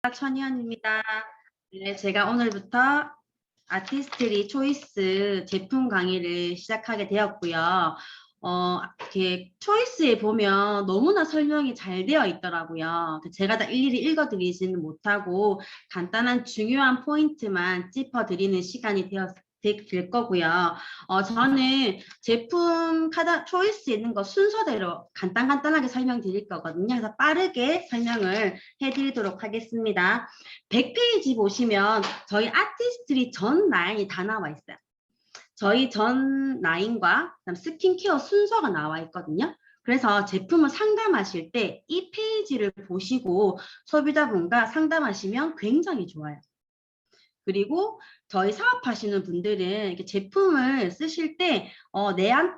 천희연입니다. 네, 제가 오늘부터 아티스트리 초이스 제품 강의를 시작하게 되었고요. 이렇게 초이스에 보면 너무나 설명이 잘 되어 있더라고요. 제가 다 일일이 읽어드리지는 못하고 간단한 중요한 포인트만 짚어드리는 시간이 될 거고요. 저는 제품 초이스에 있는 거 순서대로 간단하게 설명드릴 거거든요. 그래서 빠르게 설명을 해드리도록 하겠습니다. 100페이지 보시면 저희 아티스트리 전 라인이 다 나와 있어요. 저희 전 라인과 스킨케어 순서가 나와 있거든요. 그래서 제품을 상담하실 때 이 페이지를 보시고 소비자분과 상담하시면 굉장히 좋아요. 그리고 저희 사업하시는 분들은 이렇게 제품을 쓰실 때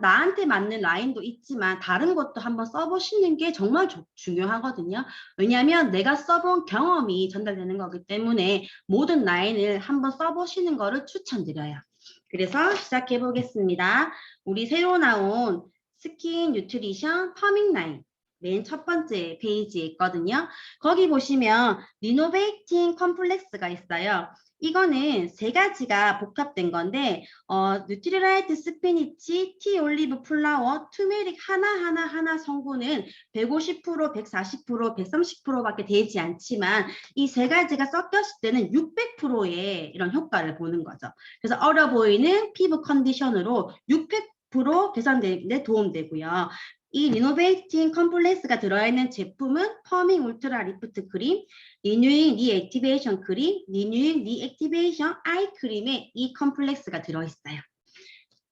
나한테 맞는 라인도 있지만 다른 것도 한번 써보시는 게 정말 중요하거든요. 왜냐하면 내가 써본 경험이 전달되는 거기 때문에 모든 라인을 한번 써보시는 거를 추천드려요. 그래서 시작해 보겠습니다. 우리 새로 나온 스킨 뉴트리션 퍼밍 라인 맨 첫 번째 페이지에 있거든요. 거기 보시면 리노베이팅 컴플렉스가 있어요. 이거는 세 가지가 복합된 건데 뉴트리라이트 스피니치, 티 올리브 플라워, 투메릭 하나 성분은 150%, 140%, 130%밖에 되지 않지만 이 세 가지가 섞였을 때는 600%의 이런 효과를 보는 거죠. 그래서 어려 보이는 피부 컨디션으로 600% 개선되는 데 도움되고요. 이 리노베이팅 컴플렉스가 들어있는 제품은 퍼밍 울트라 리프트 크림, 리뉴잉 리액티베이션 크림, 리뉴잉 리액티베이션 아이 크림에 이 컴플렉스가 들어있어요.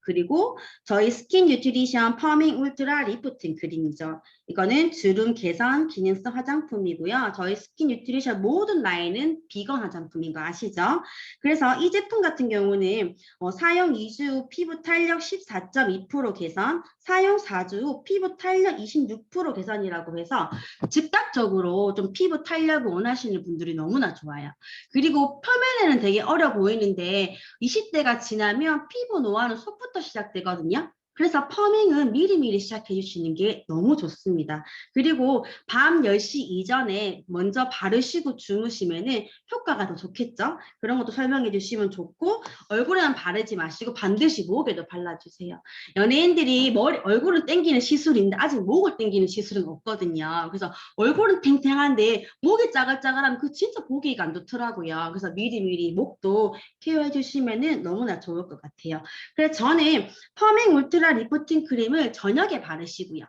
그리고 저희 스킨 뉴트리션 퍼밍 울트라 리프팅 크림이죠. 이거는 주름 개선 기능성 화장품이고요. 저희 스킨 뉴트리션 모든 라인은 비건 화장품인 거 아시죠? 그래서 이 제품 같은 경우는 사용 2주 후 피부 탄력 14.2% 개선, 사용 4주 후 피부 탄력 26% 개선이라고 해서 즉각적으로 좀 피부 탄력을 원하시는 분들이 너무나 좋아요. 그리고 표면에는 되게 어려 보이는데 20대가 지나면 피부 노화는 속부터 시작되거든요. 그래서 퍼밍은 미리미리 시작해 주시는 게 너무 좋습니다. 그리고 밤 10시 이전에 먼저 바르시고 주무시면은 효과가 더 좋겠죠? 그런 것도 설명해 주시면 좋고, 얼굴에만 바르지 마시고 반드시 목에도 발라주세요. 연예인들이 얼굴은 땡기는 시술인데 아직 목을 땡기는 시술은 없거든요. 그래서 얼굴은 탱탱한데 목이 짜글짜글하면 그 진짜 보기가 안 좋더라고요. 그래서 미리미리 목도 케어해 주시면은 너무나 좋을 것 같아요. 그래서 저는 퍼밍 울트라 리프팅 크림을 저녁에 바르시고요.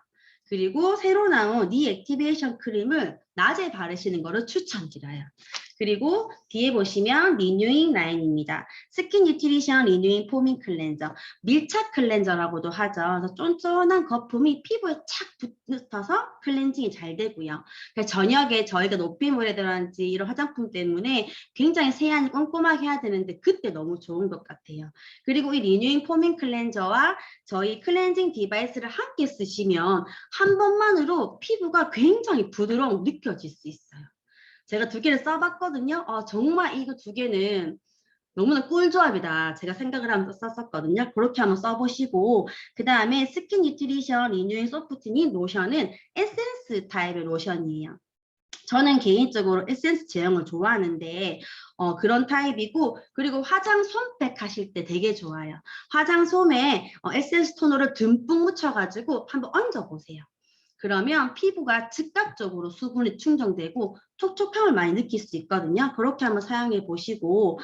그리고 새로 나온 리액티베이션 크림을 낮에 바르시는 거를 추천드려요. 그리고 뒤에 보시면 리뉴잉 라인입니다. 스킨 뉴트리션 리뉴잉 포밍 클렌저, 밀착 클렌저라고도 하죠. 그래서 쫀쫀한 거품이 피부에 착 붙어서 클렌징이 잘 되고요. 그래서 저녁에 저희가 노폐물에 들어간지 이런 화장품 때문에 굉장히 세안을 꼼꼼하게 해야 되는데 그때 너무 좋은 것 같아요. 그리고 이 리뉴잉 포밍 클렌저와 저희 클렌징 디바이스를 함께 쓰시면 한 번만으로 피부가 굉장히 부드러운 느껴질 수 있어요. 제가 두 개를 써봤거든요. 정말 이거 두 개는 너무나 꿀조합이다. 제가 생각을 하면서 썼었거든요. 그렇게 한번 써보시고 그 다음에 스킨 뉴트리션 리뉴잉 소프트닝 로션은 에센스 타입의 로션이에요. 저는 개인적으로 에센스 제형을 좋아하는데 그런 타입이고 그리고 화장 솜팩 하실 때 되게 좋아요. 화장 솜에 에센스 토너를 듬뿍 묻혀가지고 한번 얹어보세요. 그러면 피부가 즉각적으로 수분이 충전되고 촉촉함을 많이 느낄 수 있거든요. 그렇게 한번 사용해 보시고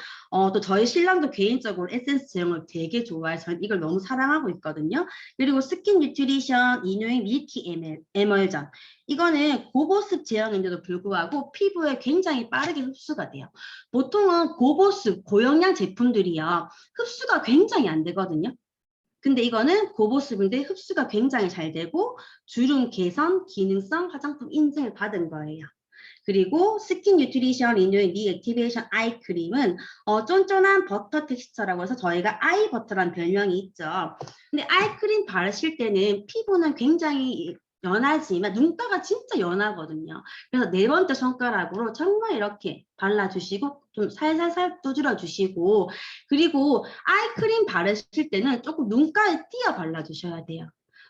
또 저희 신랑도 개인적으로 에센스 제형을 되게 좋아해서 저는 이걸 너무 사랑하고 있거든요. 그리고 스킨 뉴트리션 이노잉 밀키 에멀전 이거는 고보습 제형인데도 불구하고 피부에 굉장히 빠르게 흡수가 돼요. 보통은 고보습, 고영양 제품들이요. 흡수가 굉장히 안 되거든요. 근데 이거는 고보습인데 흡수가 굉장히 잘 되고 주름 개선, 기능성 화장품 인증을 받은 거예요. 그리고 스킨 뉴트리션 리뉴잉 리액티베이션 아이 크림은 쫀쫀한 버터 텍스처라고 해서 저희가 아이 버터라는 별명이 있죠. 근데 아이 크림 바르실 때는 피부는 굉장히 연하지만 눈가가 진짜 연하거든요. 그래서 네 번째 손가락으로 정말 이렇게 발라주시고 좀 살살살 두드려 주시고 그리고 아이크림 바르실 때는 조금 눈가에 띄어 발라주셔야 돼요.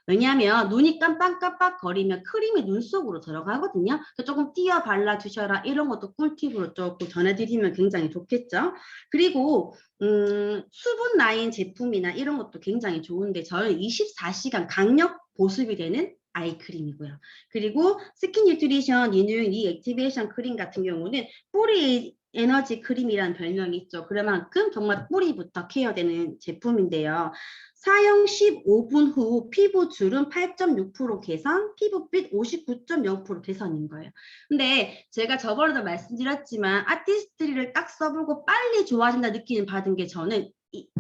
왜냐하면 눈이 깜빡깜빡 거리면 크림이 눈 속으로 들어가거든요. 조금 띄어 발라주셔라 이런 것도 꿀팁으로 조금 전해드리면 굉장히 좋겠죠. 그리고 수분 라인 제품이나 이런 것도 굉장히 좋은데 저는 24시간 강력 보습이 되는 아이크림이고요. 그리고 스킨 뉴트리션 리뉴잉 리액티베이션 크림 같은 경우는 뿌리 에너지 크림이라는 별명이 있죠. 그만큼 정말 뿌리부터 케어되는 제품인데요. 사용 15분 후 피부 주름 8.6% 개선, 피부빛 59.0% 개선인 거예요. 근데 제가 저번에도 말씀드렸지만 아티스트리를 딱 써보고 빨리 좋아진다 느낌 받은 게 저는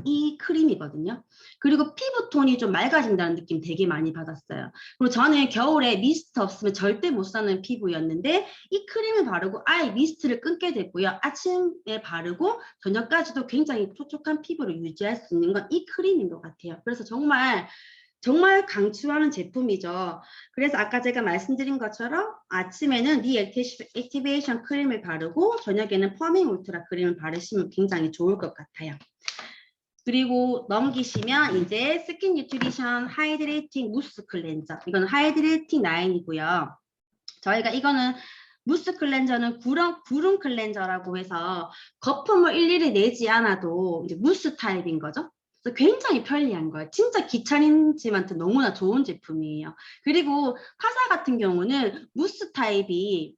이 크림이거든요. 그리고 피부톤이 좀 맑아진다는 느낌 되게 많이 받았어요. 그리고 저는 겨울에 미스트 없으면 절대 못 사는 피부였는데 이 크림을 바르고 아예 미스트를 끊게 됐고요. 아침에 바르고 저녁까지도 굉장히 촉촉한 피부를 유지할 수 있는 건 이 크림인 것 같아요. 그래서 정말 강추하는 제품이죠. 그래서 아까 제가 말씀드린 것처럼 아침에는 리액티베이션 크림을 바르고 저녁에는 퍼밍 울트라 크림을 바르시면 굉장히 좋을 것 같아요. 그리고 넘기시면 이제 스킨 뉴트리션 하이드레이팅 무스 클렌저. 이거는 하이드레이팅 라인이고요. 저희가 이거는 무스 클렌저는 구름 클렌저라고 해서 거품을 일일이 내지 않아도 이제 무스 타입인 거죠. 그래서 굉장히 편리한 거예요. 진짜 귀찮은지만테 너무나 좋은 제품이에요. 그리고 화사 같은 경우는 무스 타입이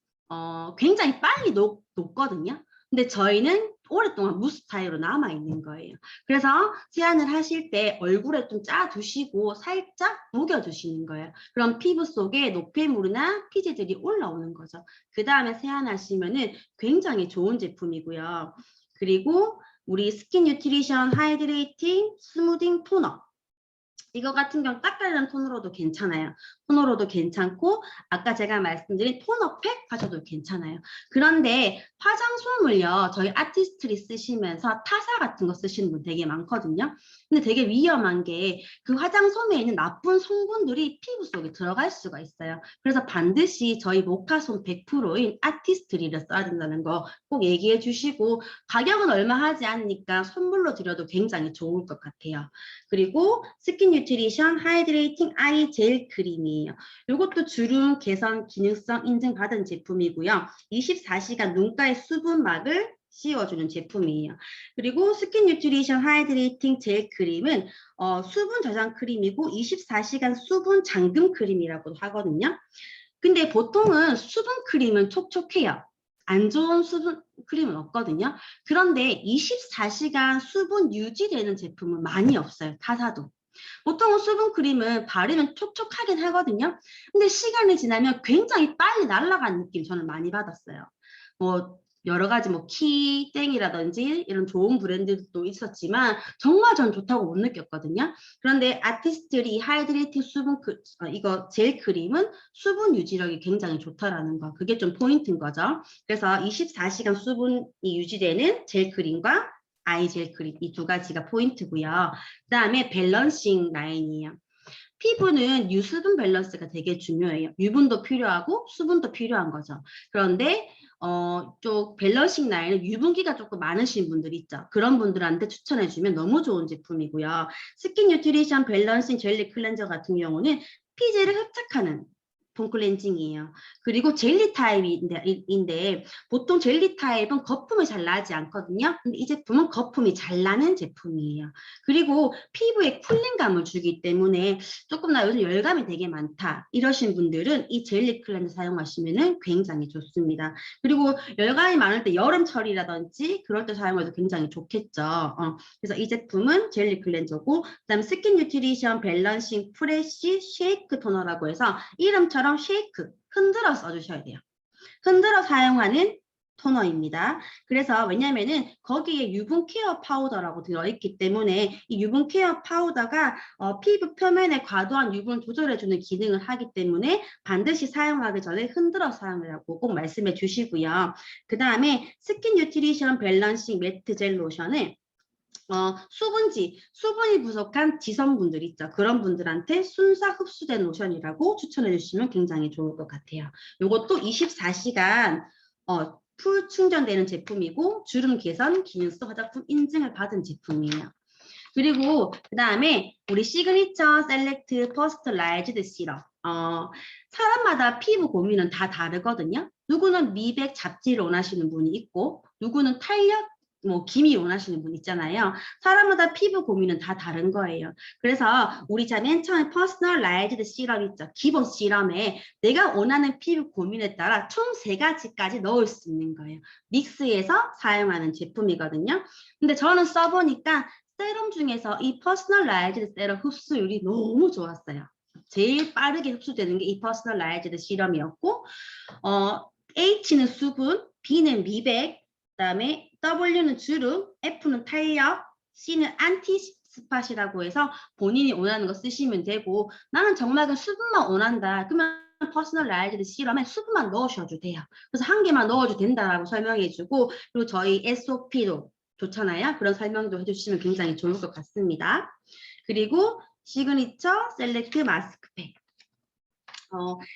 굉장히 빨리 녹거든요. 근데 저희는 오랫동안 무스 타입으로 남아있는 거예요. 그래서 세안을 하실 때 얼굴에 좀 짜두시고 살짝 녹여주시는 거예요. 그럼 피부 속에 노폐물이나 피지들이 올라오는 거죠. 그 다음에 세안하시면은 굉장히 좋은 제품이고요. 그리고 우리 스킨 뉴트리션 하이드레이팅 스무딩 토너. 이거 같은 경우 닦아내는 톤으로도 괜찮아요. 톤으로도 괜찮고 아까 제가 말씀드린 토너팩 하셔도 괜찮아요. 그런데 화장솜을요. 저희 아티스트리 쓰시면서 타사 같은 거 쓰시는 분 되게 많거든요. 근데 되게 위험한 게 그 화장솜에 있는 나쁜 성분들이 피부 속에 들어갈 수가 있어요. 그래서 반드시 저희 모카솜 100%인 아티스트리를 써야 된다는 거 꼭 얘기해 주시고 가격은 얼마 하지 않으니까 선물로 드려도 굉장히 좋을 것 같아요. 그리고 스킨 뉴트리션 하이드레이팅 아이 젤 크림이에요. 이것도 주름 개선 기능성 인증받은 제품이고요. 24시간 눈가의 수분막을 씌워주는 제품이에요. 그리고 스킨 뉴트리션 하이드레이팅 젤 크림은 수분 저장 크림이고 24시간 수분 잠금 크림이라고 하거든요. 근데 보통은 수분 크림은 촉촉해요. 안 좋은 수분 크림은 없거든요. 그런데 24시간 수분 유지되는 제품은 많이 없어요. 타사도. 보통은 수분 크림은 바르면 촉촉하긴 하거든요. 근데 시간이 지나면 굉장히 빨리 날아가는 느낌 저는 많이 받았어요. 뭐 여러 가지 뭐 키땡이라든지 이런 좋은 브랜드도 있었지만 정말 전 좋다고 못 느꼈거든요. 그런데 아티스트리 하이드레이팅 이거 젤 크림은 수분 유지력이 굉장히 좋다라는 거. 그게 좀 포인트인 거죠. 그래서 24시간 수분이 유지되는 젤 크림과 아이 젤 크림 이 두 가지가 포인트고요. 그다음에 밸런싱 라인이에요. 피부는 유수분 밸런스가 되게 중요해요. 유분도 필요하고 수분도 필요한 거죠. 그런데 쪽 밸런싱 라인은 유분기가 조금 많으신 분들 있죠. 그런 분들한테 추천해주면 너무 좋은 제품이고요. 스킨 뉴트리션 밸런싱 젤리 클렌저 같은 경우는 피지를 흡착하는 폼 클렌징이에요. 그리고 젤리 타입인데 보통 젤리 타입은 거품이 잘 나지 않거든요. 근데 이 제품은 거품이 잘 나는 제품이에요. 그리고 피부에 쿨링감을 주기 때문에 조금 나 요즘 열감이 되게 많다 이러신 분들은 이 젤리 클렌저 사용하시면 굉장히 좋습니다. 그리고 열감이 많을 때 여름철이라든지 그럴 때 사용해도 굉장히 좋겠죠. 그래서 이 제품은 젤리 클렌저고 그다음 스킨 뉴트리션 밸런싱 프레쉬 쉐이크 토너라고 해서 이름처럼 쉐이크 흔들어 써주셔야 돼요. 흔들어 사용하는 토너입니다. 그래서 왜냐면은 거기에 유분 케어 파우더라고 들어있기 때문에 이 유분 케어 파우더가 피부 표면에 과도한 유분을 조절해주는 기능을 하기 때문에 반드시 사용하기 전에 흔들어 사용하라고 꼭 말씀해 주시고요. 그 다음에 스킨 뉴트리션 밸런싱 매트 젤 로션을 수분이 부족한 지성분들 있죠. 그런 분들한테 순사 흡수된 로션이라고 추천해 주시면 굉장히 좋을 것 같아요. 이것도 24시간 풀 충전되는 제품이고 주름 개선 기능성 화장품 인증을 받은 제품이에요. 그리고 그 다음에 우리 시그니처 셀렉트 퍼스널라이즈드 시럽. 사람마다 피부 고민은 다 다르거든요. 누구는 미백 잡티를 원하시는 분이 있고, 누구는 탄력, 뭐 기미 원하시는 분 있잖아요. 사람마다 피부 고민은 다 다른 거예요. 그래서 우리 맨 처음에 퍼스널라이즈드 시럽 있죠. 기본 시럼에 내가 원하는 피부 고민에 따라 총 3가지까지 넣을 수 있는 거예요. 믹스해서 사용하는 제품이거든요. 근데 저는 써보니까 세럼 중에서 이 퍼스널라이즈드 세럼 흡수율이 너무 좋았어요. 제일 빠르게 흡수되는 게 이 퍼스널라이즈드 시럼이었고, H는 수분, B는 미백, 그다음에 W는 주름, F는 탄력, C는 안티 스팟이라고 해서 본인이 원하는 거 쓰시면 되고, 나는 정말 그 수분만 원한다. 그러면 퍼스널라이즈드 시럼에 수분만 넣으셔도 돼요. 그래서 한 개만 넣어도 된다라고 설명해주고, 그리고 저희 SOP도 좋잖아요. 그런 설명도 해주시면 굉장히 좋을 것 같습니다. 그리고 시그니처 셀렉트 마스크팩.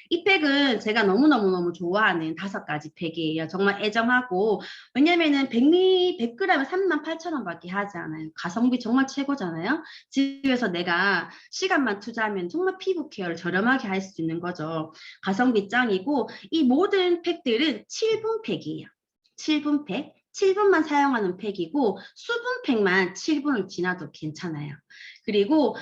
이 팩은 제가 너무너무 좋아하는 5가지 팩이에요. 정말 애정하고, 왜냐면은 100g에 38,000원밖에 하지 않아요. 가성비 정말 최고잖아요. 집에서 내가 시간만 투자하면 정말 피부 케어를 저렴하게 할 수 있는 거죠. 가성비 짱이고, 이 모든 팩들은 7분 팩이에요. 7분 팩. 7분만 사용하는 팩이고 수분팩만 7분을 지나도 괜찮아요. 그리고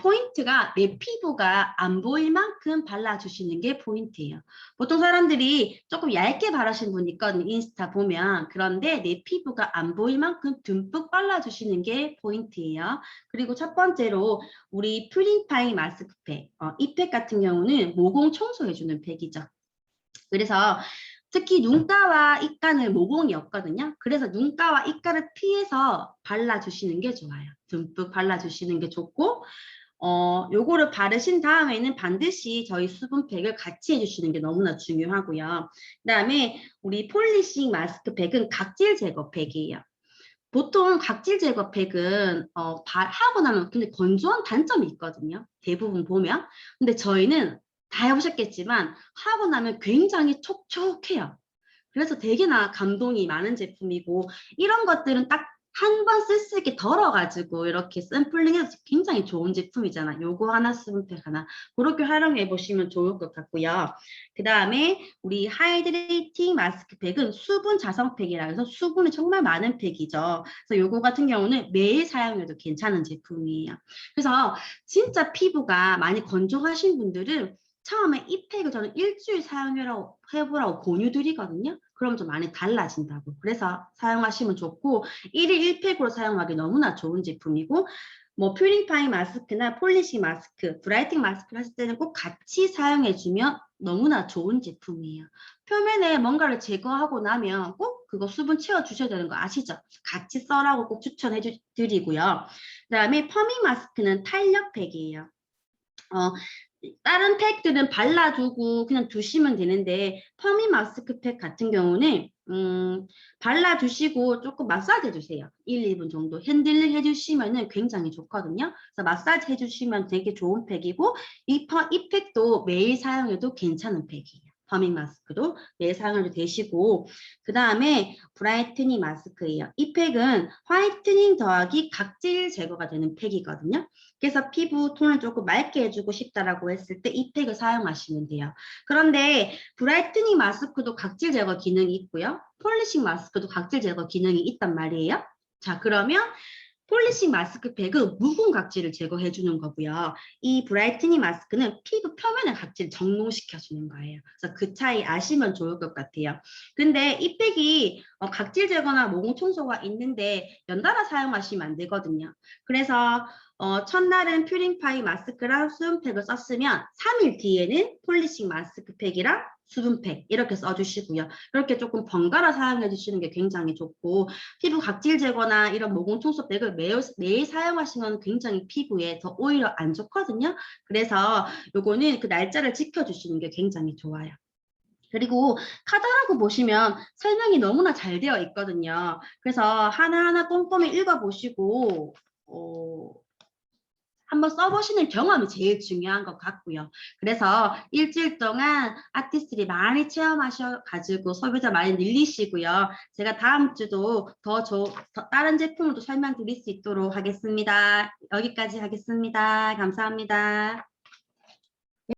포인트가 내 피부가 안 보일 만큼 발라주시는 게 포인트예요. 보통 사람들이 조금 얇게 바르시는 분 있거든요. 인스타 보면. 그런데 내 피부가 안 보일 만큼 듬뿍 발라주시는 게 포인트예요. 그리고 첫 번째로 우리 퓨리파잉 마스크팩. 이 팩 같은 경우는 모공 청소해주는 팩이죠. 그래서 특히 눈가와 입가는 모공이 없거든요. 그래서 눈가와 입가를 피해서 발라주시는 게 좋아요. 듬뿍 발라주시는 게 좋고, 요거를 바르신 다음에는 반드시 저희 수분팩을 같이 해주시는 게 너무나 중요하고요. 그 다음에 우리 폴리싱 마스크팩은 각질 제거 팩이에요. 보통 각질 제거 팩은 하고 나면 근데 건조한 단점이 있거든요. 대부분 보면. 근데 저희는 다 해보셨겠지만 하고 나면 굉장히 촉촉해요. 그래서 되게나 감동이 많은 제품이고 이런 것들은 딱 한 번 쓸 수 있게 덜어가지고 이렇게 샘플링해서 굉장히 좋은 제품이잖아. 요거 하나 수분팩 하나 그렇게 활용해 보시면 좋을 것 같고요. 그 다음에 우리 하이드레이팅 마스크팩은 수분 자성팩이라 해서 수분이 정말 많은 팩이죠. 그래서 요거 같은 경우는 매일 사용해도 괜찮은 제품이에요. 그래서 진짜 피부가 많이 건조하신 분들은 처음에 이 팩을 저는 일주일 해보라고 권유드리거든요. 그럼 좀 많이 달라진다고. 그래서 사용하시면 좋고 1일 1팩으로 사용하기 너무나 좋은 제품이고 뭐 퓨리파잉 마스크나 폴리싱 마스크, 브라이팅 마스크를 하실 때는 꼭 같이 사용해주면 너무나 좋은 제품이에요. 표면에 뭔가를 제거하고 나면 꼭 그거 수분 채워주셔야 되는 거 아시죠? 같이 써라고 꼭 추천해 드리고요. 그 다음에 퍼밍 마스크는 탄력팩이에요. 다른 팩들은 발라두고 그냥 두시면 되는데 퍼밍 마스크팩 같은 경우는 발라주시고 조금 마사지 해주세요. 1, 2분 정도 핸들링 해주시면 굉장히 좋거든요. 그래서 마사지 해주시면 되게 좋은 팩이고 이 팩도 매일 사용해도 괜찮은 팩이에요. 퍼밍 마스크도 매일 사용해도 되시고 그 다음에 브라이트닝 마스크예요. 이 팩은 화이트닝 더하기 각질 제거가 되는 팩이거든요. 그래서 피부 톤을 조금 맑게 해주고 싶다라고 했을 때 이 팩을 사용하시면 돼요. 그런데 브라이트닝 마스크도 각질 제거 기능이 있고요. 폴리싱 마스크도 각질 제거 기능이 있단 말이에요. 자, 그러면 폴리싱 마스크팩은 묵은 각질을 제거해주는 거고요. 이 브라이트닝 마스크는 피부 표면의 각질을 정돈시켜주는 거예요. 그래서 그 차이 아시면 좋을 것 같아요. 근데 이 팩이 각질 제거나 모공 청소가 있는데 연달아 사용하시면 안 되거든요. 그래서 첫날은 퓨리파이 마스크랑 수분팩을 썼으면 3일 뒤에는 폴리싱 마스크팩이랑 수분팩 이렇게 써주시고요. 이렇게 조금 번갈아 사용해 주시는 게 굉장히 좋고 피부 각질 제거나 이런 모공 청소팩을 매일 사용하시면 굉장히 피부에 더 오히려 안 좋거든요. 그래서 요거는 그 날짜를 지켜주시는 게 굉장히 좋아요. 그리고 카tal로그 보시면 설명이 너무나 잘 되어 있거든요. 그래서 하나하나 꼼꼼히 읽어보시고 한번 써보시는 경험이 제일 중요한 것 같고요. 그래서 일주일 동안 아티스트리 많이 체험하셔가지고 소비자 많이 늘리시고요. 제가 다음 주도 더 다른 제품을 또 설명드릴 수 있도록 하겠습니다. 여기까지 하겠습니다. 감사합니다.